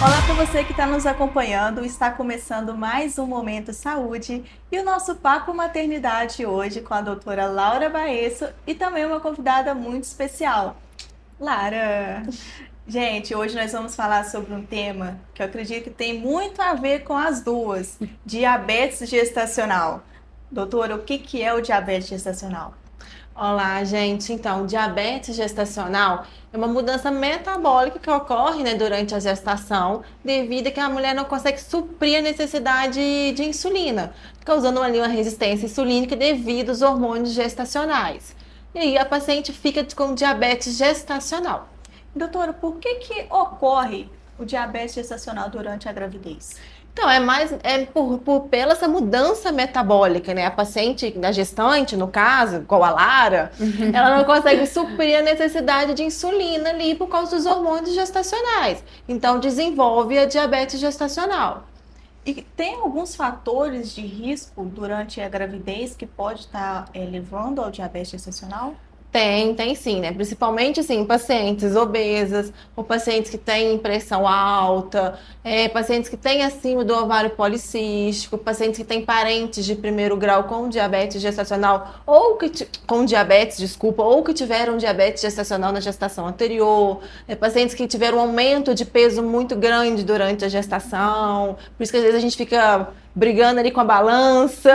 Olá para você que está nos acompanhando, está começando mais um Momento Saúde e o nosso Papo Maternidade hoje com a doutora Laura Baesso e também uma convidada muito especial, Lara. Gente, hoje nós vamos falar sobre um tema que eu acredito que tem muito a ver com as duas, diabetes gestacional. Doutora, o que é o diabetes gestacional? Olá, gente. Então, diabetes gestacional é uma mudança metabólica que ocorre, né, durante a gestação, devido a que a mulher não consegue suprir a necessidade de insulina, causando ali uma resistência insulínica devido aos hormônios gestacionais. E aí a paciente fica com diabetes gestacional. Doutora, por que ocorre o diabetes gestacional durante a gravidez? Então, pela essa mudança metabólica, né? A paciente, da gestante, no caso, igual a Lara, ela não consegue suprir a necessidade de insulina ali por causa dos hormônios gestacionais. Então, desenvolve a diabetes gestacional. E tem alguns fatores de risco durante a gravidez que pode estar levando ao diabetes gestacional? Tem sim, né? Principalmente, assim, pacientes obesas, ou pacientes que têm pressão alta, pacientes que têm acima do ovário policístico, pacientes que têm parentes de primeiro grau com diabetes gestacional, com diabetes, desculpa, ou que tiveram diabetes gestacional na gestação anterior, pacientes que tiveram um aumento de peso muito grande durante a gestação, por isso que às vezes a gente fica brigando ali com a balança.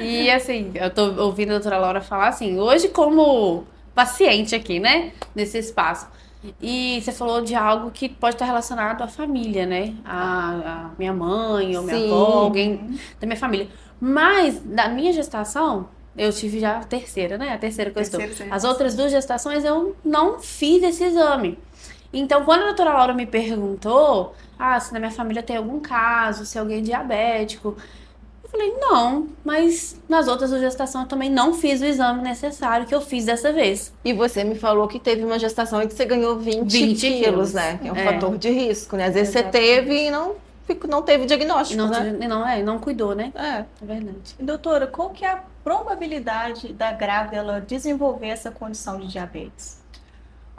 E assim, eu tô ouvindo a doutora Laura falar assim, hoje como paciente aqui, né, nesse espaço. E você falou de algo que pode estar relacionado à família, né? A minha mãe ou minha Sim. avó, alguém da minha família. Mas na minha gestação, eu tive já a terceira, né? A terceira que eu estou. As outras duas gestações eu não fiz esse exame. Então, quando a doutora Laura me perguntou, se na minha família tem algum caso, se alguém é diabético, eu falei, não, mas nas outras de gestação eu também não fiz o exame necessário que eu fiz dessa vez. E você me falou que teve uma gestação em que você ganhou 20 quilos, né? É um fator de risco, né? Às vezes você teve e não teve diagnóstico, né? Não cuidou, né? É. É verdade. Doutora, qual que é a probabilidade da grávida ela desenvolver essa condição de diabetes?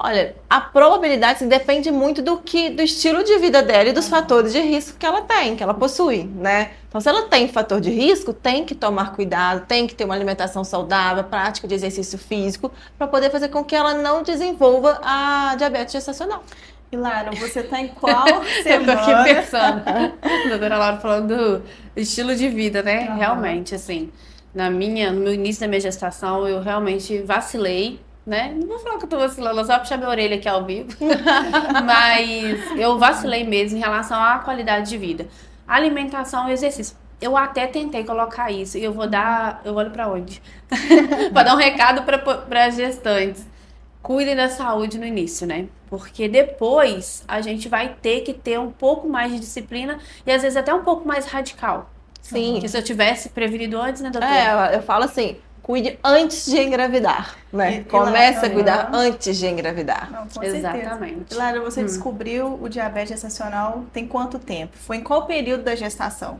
Olha, a probabilidade depende muito do estilo de vida dela e dos fatores de risco que ela tem, que ela possui, né? Então, se ela tem fator de risco, tem que tomar cuidado, tem que ter uma alimentação saudável, prática de exercício físico, para poder fazer com que ela não desenvolva a diabetes gestacional. E Lara, você tá em qual Eu tô semana? aqui pensando. A doutora Laura falando do estilo de vida, né? Realmente, assim, no meu início da minha gestação, eu realmente vacilei, né? Não vou falar que eu tô vacilando, só puxar minha orelha aqui ao vivo. Mas eu vacilei mesmo em relação à qualidade de vida. Alimentação e exercício. Eu até tentei colocar isso e eu olho pra onde? Pra dar um recado para gestantes. Cuidem da saúde no início, né? Porque depois a gente vai ter que ter um pouco mais de disciplina e às vezes até um pouco mais radical. Sim. Porque se eu tivesse prevenido antes, né, doutora? Eu falo assim, cuide antes de engravidar, né? Comece a cuidar antes de engravidar. Não, com Exatamente. certeza. Lara, você descobriu o diabetes gestacional tem quanto tempo? Foi em qual período da gestação?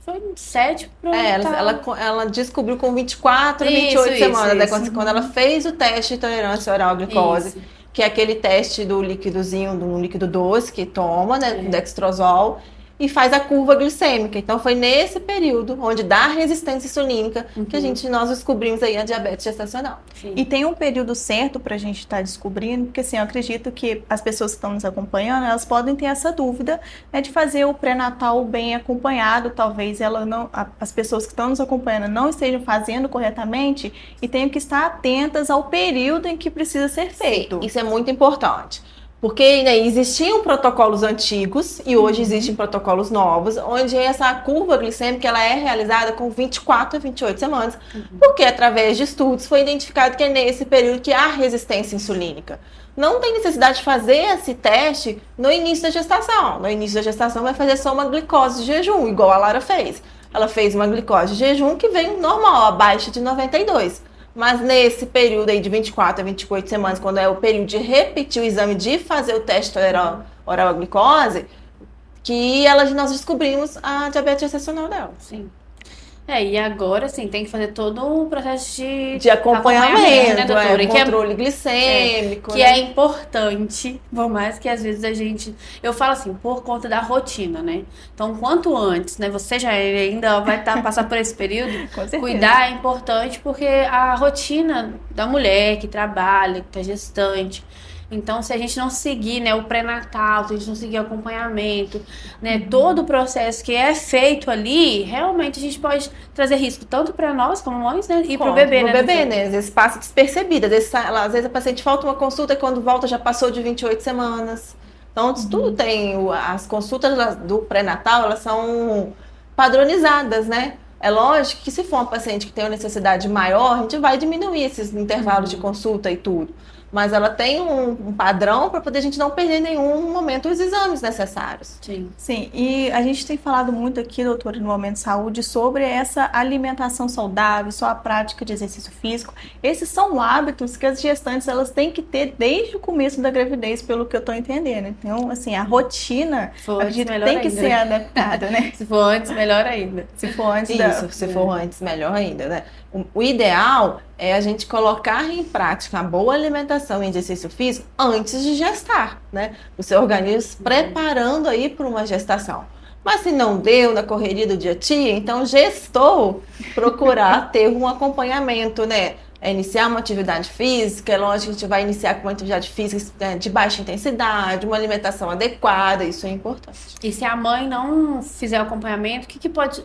Foi 7 pro Ela descobriu com 24, 28 semanas, né? Quando ela fez o teste de tolerância oral à glicose, que é aquele teste do líquidozinho, do líquido doce que toma, né? Do dextrosol, e faz a curva glicêmica. Então, foi nesse período, onde dá resistência insulínica, que nós descobrimos aí a diabetes gestacional. Sim. E tem um período certo para a gente estar descobrindo, porque assim, eu acredito que as pessoas que estão nos acompanhando, elas podem ter essa dúvida, né, de fazer o pré-natal bem acompanhado, talvez as pessoas que estão nos acompanhando não estejam fazendo corretamente e tenham que estar atentas ao período em que precisa ser feito. Sim, isso é muito importante. Porque, né, existiam protocolos antigos e hoje existem protocolos novos, onde essa curva glicêmica ela é realizada com 24 a 28 semanas, porque através de estudos foi identificado que é nesse período que há resistência insulínica. Não tem necessidade de fazer esse teste no início da gestação. No início da gestação vai fazer só uma glicose de jejum, igual a Lara fez. Ela fez uma glicose de jejum que veio normal, abaixo de 92. Mas nesse período aí de 24 a 28 semanas, quando é o período de repetir o exame, de fazer o teste oral à glicose, que nós descobrimos a diabetes gestacional dela. Sim. E agora, assim, tem que fazer todo um processo De acompanhamento, né, doutora? controle glicêmico, Que né? é importante, por mais que às vezes a gente... Eu falo assim, por conta da rotina, né? Então, quanto antes, né? Você já ainda vai passar por esse período, Com certeza. cuidar é importante, porque a rotina da mulher que trabalha, que tá gestante... Então, se a gente não seguir, né, o pré-natal, se a gente não seguir o acompanhamento, né, todo o processo que é feito ali, realmente a gente pode trazer risco tanto para nós como mães, né, e para o bebê, né? Né? Às vezes passa despercebido, às vezes a paciente falta uma consulta e quando volta já passou de 28 semanas. Então, isso tudo tem, as consultas do pré-natal, elas são padronizadas, né? É lógico que se for uma paciente que tem uma necessidade maior, a gente vai diminuir esses intervalos de consulta e tudo. Mas ela tem um padrão para poder a gente não perder em nenhum momento os exames necessários. Sim, e a gente tem falado muito aqui, doutora, no Momento Saúde, sobre essa alimentação saudável, só a prática de exercício físico. Esses são hábitos que as gestantes elas têm que ter desde o começo da gravidez, pelo que eu estou entendendo. Então, assim, a rotina tem que ser adaptada, né? Se for antes, melhor ainda. Se for antes se for antes, melhor ainda, né? O ideal é a gente colocar em prática a boa alimentação e exercício físico antes de gestar, né? O seu organismo preparando aí para uma gestação. Mas se não deu na correria do dia a dia, então gestou, procurar ter um acompanhamento, né? Iniciar uma atividade física, é lógico que a gente vai iniciar com uma atividade física de baixa intensidade, uma alimentação adequada, isso é importante. E se a mãe não fizer o acompanhamento, o que pode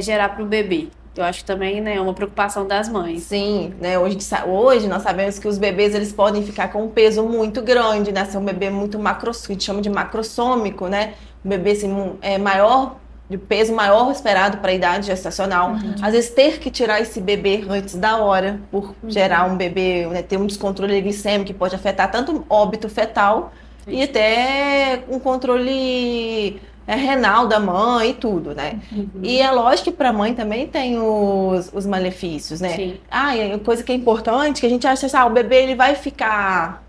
gerar para o bebê? Eu acho que também, né, é uma preocupação das mães. Sim, né? Hoje nós sabemos que os bebês eles podem ficar com um peso muito grande, né? Se é um bebê muito a gente chama de macrossômico, né? Um bebê assim, maior, de peso maior esperado para a idade gestacional. Às vezes ter que tirar esse bebê antes da hora, por gerar um bebê, né, ter um descontrole glicêmico que pode afetar tanto o óbito fetal e até um controle renal da mãe e tudo, né? E é lógico que para a mãe também tem os malefícios, né? Sim. E coisa que é importante, que a gente acha assim, o bebê ele vai ficar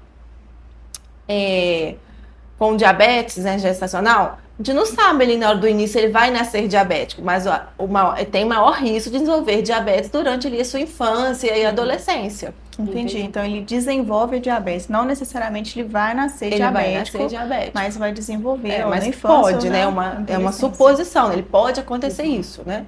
com diabetes, né, gestacional. A gente não sabe ali na hora do início ele vai nascer diabético, mas tem maior risco de desenvolver diabetes durante ali a sua infância e adolescência. Entendi. Então ele desenvolve diabetes. Não necessariamente ele vai nascer diabético, mas vai desenvolver mas na infância. Pode, né? É uma suposição, ele pode acontecer isso, né?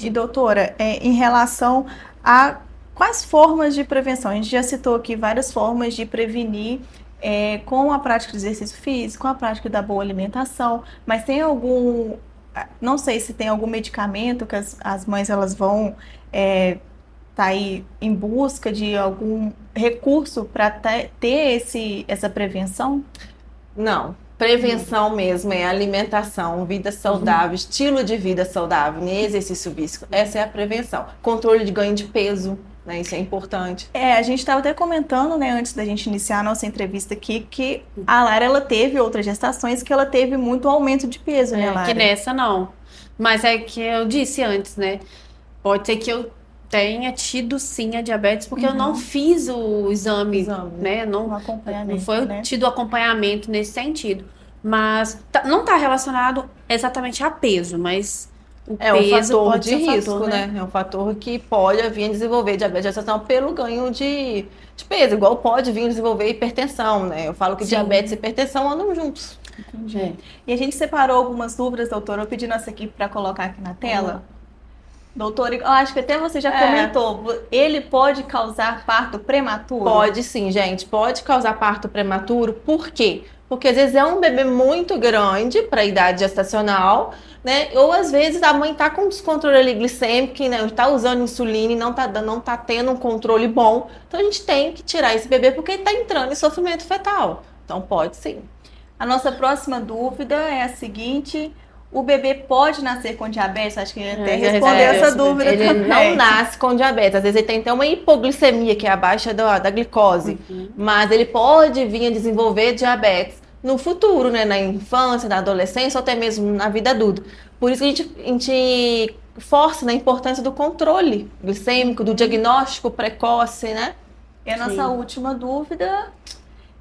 E doutora, em relação a quais formas de prevenção? A gente já citou aqui várias formas de prevenir com a prática de exercício físico, com a prática da boa alimentação, mas tem não sei se tem algum medicamento que as mães elas vão tá aí em busca de algum recurso para ter essa prevenção? Não. Prevenção mesmo é alimentação, vida saudável, estilo de vida saudável, nem exercício físico. Essa é a prevenção. Controle de ganho de peso, né? Isso é importante. A gente estava até comentando, né, antes da gente iniciar a nossa entrevista aqui, que a Lara, ela teve outras gestações que ela teve muito aumento de peso, né, Lara? Que nessa não. Mas é que eu disse antes, né? Pode ser que eu tenha tido sim a diabetes, porque eu não fiz o exame, né? Não foi tido acompanhamento nesse sentido. Mas não está relacionado exatamente a peso, mas o um peso fator pode de ser risco, fator, né? É um fator que pode vir a desenvolver diabetes gestacional pelo ganho de peso, igual pode vir a desenvolver hipertensão, né? Eu falo que diabetes e hipertensão andam juntos. Entendi. E a gente separou algumas dúvidas, doutora, eu pedi nossa equipe para colocar aqui na tela. Doutora, eu acho que até você já comentou, ele pode causar parto prematuro? Pode sim, gente, pode causar parto prematuro, por quê? Porque às vezes é um bebê muito grande para a idade gestacional, né? Ou às vezes a mãe tá com descontrole glicêmico, né? Tá usando insulina e não tá tendo um controle bom. Então a gente tem que tirar esse bebê porque ele tá entrando em sofrimento fetal. Então pode sim. A nossa próxima dúvida é a seguinte: o bebê pode nascer com diabetes? Acho que ele até respondeu essa dúvida também. Ele não nasce com diabetes. Às vezes ele tem até uma hipoglicemia, que é a baixa da glicose. Mas ele pode vir a desenvolver diabetes no futuro, né? Na infância, na adolescência, ou até mesmo na vida adulta. Por isso que a gente força na importância do controle glicêmico, do diagnóstico precoce, né? E a nossa última dúvida: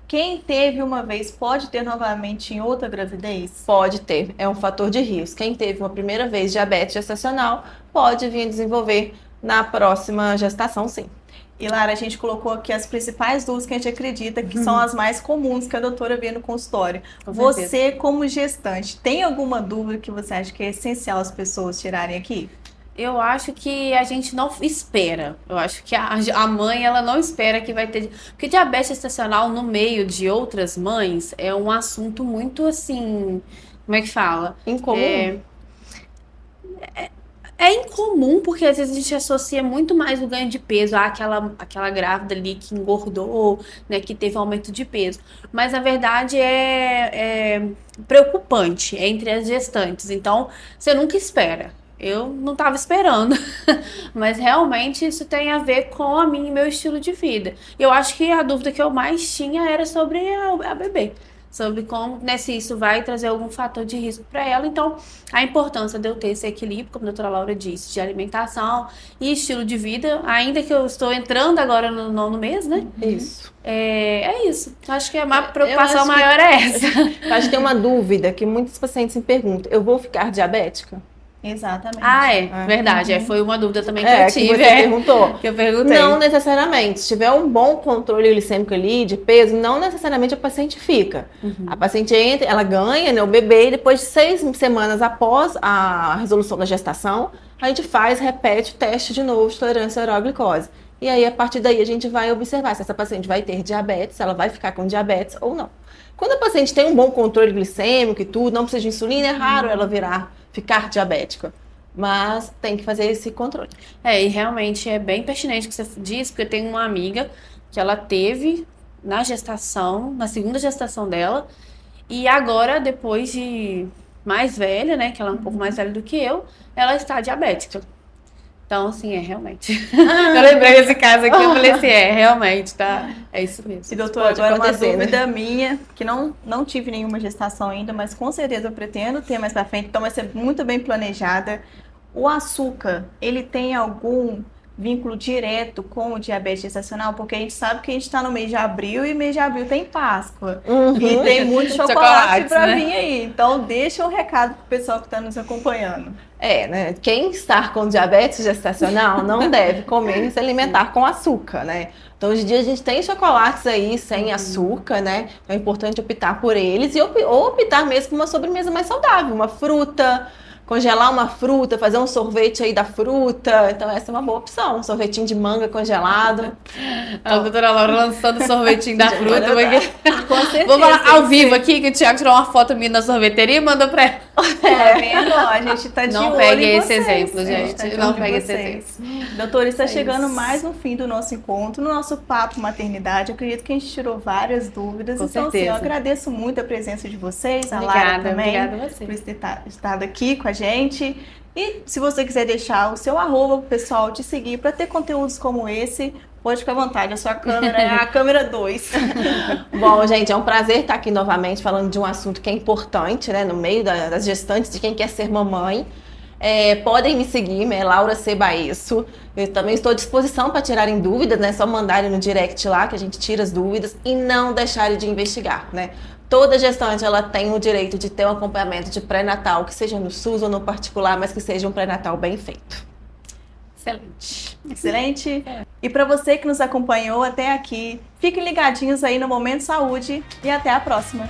quem teve uma vez pode ter novamente em outra gravidez? Pode ter, é um fator de risco. Quem teve uma primeira vez diabetes gestacional pode vir a desenvolver na próxima gestação, sim. E Lara, a gente colocou aqui as principais dúvidas que a gente acredita que são as mais comuns que a doutora vê no consultório. Com Você, certeza. como gestante, tem alguma dúvida que você acha que é essencial as pessoas tirarem aqui? Eu acho que a gente não espera. Eu acho que a mãe, ela não espera que vai ter. Porque diabetes gestacional no meio de outras mães é um assunto muito assim. Como é que fala? Incomum. É incomum, porque às vezes a gente associa muito mais o ganho de peso àquela grávida ali que engordou, né, que teve aumento de peso. Mas, na verdade, é preocupante entre as gestantes. Então, você nunca espera. Eu não estava esperando. Mas, realmente, isso tem a ver com a minha e meu estilo de vida. Eu acho que a dúvida que eu mais tinha era sobre a bebê. Sobre como, né, se isso vai trazer algum fator de risco para ela. Então, a importância de eu ter esse equilíbrio, como a doutora Laura disse, de alimentação e estilo de vida, ainda que eu estou entrando agora no 9º mês, né? Isso. É isso. Acho que a minha preocupação acho que- maior é essa. Eu acho que tem uma dúvida que muitos pacientes me perguntam: eu vou ficar diabética? Exatamente. Ah, É. verdade. Foi uma dúvida também que É, eu que tive. você perguntou. Que eu perguntei. Não necessariamente. Se tiver um bom controle glicêmico ali, de peso, não necessariamente a paciente fica. A paciente entra, ela ganha, né, o bebê, e depois de 6 semanas após a resolução da gestação, a gente repete o teste de novo de tolerância à uroglicose. E aí, a partir daí, a gente vai observar se essa paciente vai ter diabetes, se ela vai ficar com diabetes ou não. Quando a paciente tem um bom controle glicêmico e tudo, não precisa de insulina, é raro ela ficar diabética. Mas tem que fazer esse controle. E realmente é bem pertinente o que você disse, porque eu tenho uma amiga que ela teve na gestação, na segunda gestação dela, e agora, depois de mais velha, né, que ela é um pouco mais velha do que eu, ela está diabética. Então, assim, realmente. Eu lembrei desse caso aqui, eu falei assim, realmente, tá? É isso mesmo. E doutora, Pode agora uma acontecer, né? dúvida minha, que não tive nenhuma gestação ainda, mas com certeza eu pretendo ter mais pra frente, então vai ser muito bem planejada. O açúcar, ele tem algum vínculo direto com o diabetes gestacional? Porque a gente sabe que a gente está no mês de abril e mês de abril tem Páscoa. E tem muito chocolate Chocolates, para né? vir aí. Então deixa um recado pro pessoal que está nos acompanhando. Né? Quem está com diabetes gestacional não deve comer e se alimentar com açúcar, né? Então, hoje em dia, a gente tem chocolates aí sem açúcar, né? Então, é importante optar por eles ou optar mesmo por uma sobremesa mais saudável, uma fruta, congelar uma fruta, fazer um sorvete aí da fruta. Então, essa é uma boa opção. Um sorvetinho de manga congelado. A doutora Laura lançando o sorvetinho da fruta. Com certeza. Vou falar ao vivo aqui que o Thiago tirou uma foto minha na sorveteria e mandou pra ela. Tá vendo? Ó, a gente tá de Não olho pegue em esse vocês. exemplo, A gente. tá de Não olho em pegue esse vocês. Doutora, está chegando isso. mais no fim do nosso encontro, no nosso papo maternidade. Eu acredito que a gente tirou várias dúvidas. Com Então, assim, certeza. eu agradeço muito a presença de vocês, a Lara Obrigada, também, obrigada a você. por ter estado aqui com a gente. E se você quiser deixar o seu arroba pro pessoal te seguir para ter conteúdos como esse, pode ficar à vontade. A sua câmera é a câmera 2. Bom, gente, é um prazer estar aqui novamente falando de um assunto que é importante, né? No meio das gestantes, de quem quer ser mamãe. Podem me seguir, Laura C. Baesso. Eu também estou à disposição para tirarem dúvidas, né? Só mandarem no direct lá que a gente tira as dúvidas e não deixarem de investigar, né? Toda gestante ela tem o direito de ter um acompanhamento de pré-natal, que seja no SUS ou no particular, mas que seja um pré-natal bem feito. Excelente. Excelente. E para você que nos acompanhou até aqui, fiquem ligadinhos aí no Momento Saúde e até a próxima.